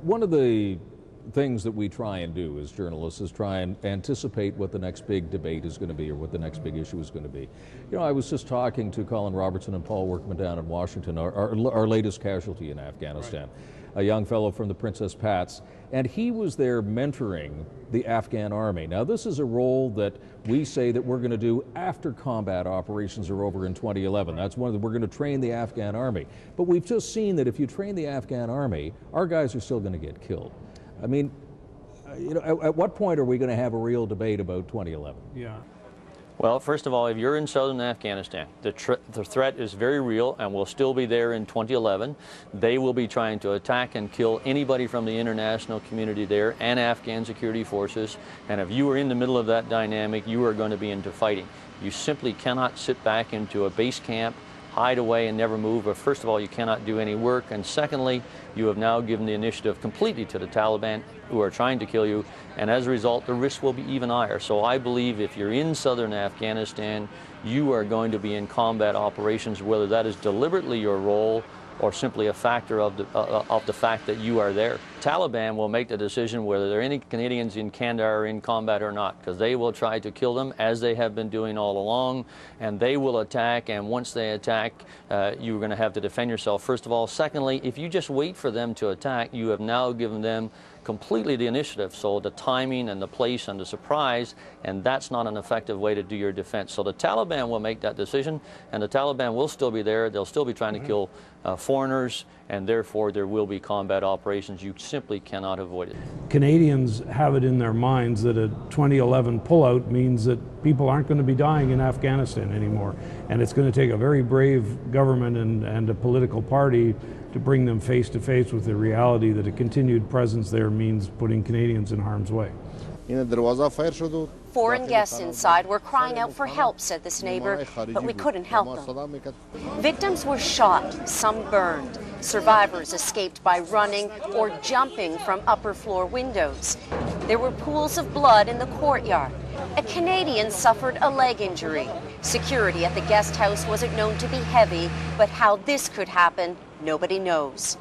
One of the things that we try and do as journalists is try and anticipate what the next big debate is going to be or what the next big issue is going to be. You know, I was just talking to Colin Robertson and Paul Workman down in Washington, our latest casualty in Afghanistan, a young fellow from the Princess Pats, and he was there mentoring the Afghan Army. Now, this is a role that we say that we're going to do after combat operations are over in 2011. That's we're going to train the Afghan Army. But we've just seen that if you train the Afghan Army, our guys are still going to get killed. I mean, you know, at what point are we going to have a real debate about 2011? Yeah. Well, first of all, if you're in southern Afghanistan, the threat is very real and will still be there in 2011. They will be trying to attack and kill anybody from the international community there and Afghan security forces. And if you are in the middle of that dynamic, you are going to be into fighting. You simply cannot sit back into a base camp, hide away and never move. But first of all, you cannot do any work. And secondly, you have now given the initiative completely to the Taliban, who are trying to kill you. And as a result, the risk will be even higher. So I believe if you're in southern Afghanistan, you are going to be in combat operations, whether that is deliberately your role or simply a factor of the fact that you are there. Taliban will make the decision whether there are any Canadians in Kandahar in combat or not, because they will try to kill them, as they have been doing all along, and they will attack, and once they attack, you're going to have to defend yourself, first of all. Secondly, if you just wait for them to attack, you have now given them completely the initiative, so the timing and the place and the surprise, and that's not an effective way to do your defense. So the Taliban will make that decision, and the Taliban will still be there. They'll still be trying to kill foreigners, and therefore there will be combat operations. You simply cannot avoid it. Canadians have it in their minds that a 2011 pullout means that people aren't going to be dying in Afghanistan anymore, and it's going to take a very brave government and a political party to bring them face to face with the reality that a continued presence there means putting Canadians in harm's way. Foreign guests inside were crying out for help, said this neighbor, but we couldn't help them. Victims were shot, some burned. Survivors escaped by running or jumping from upper floor windows. There were pools of blood in the courtyard. A Canadian suffered a leg injury. Security at the guest house wasn't known to be heavy, but how this could happen, nobody knows.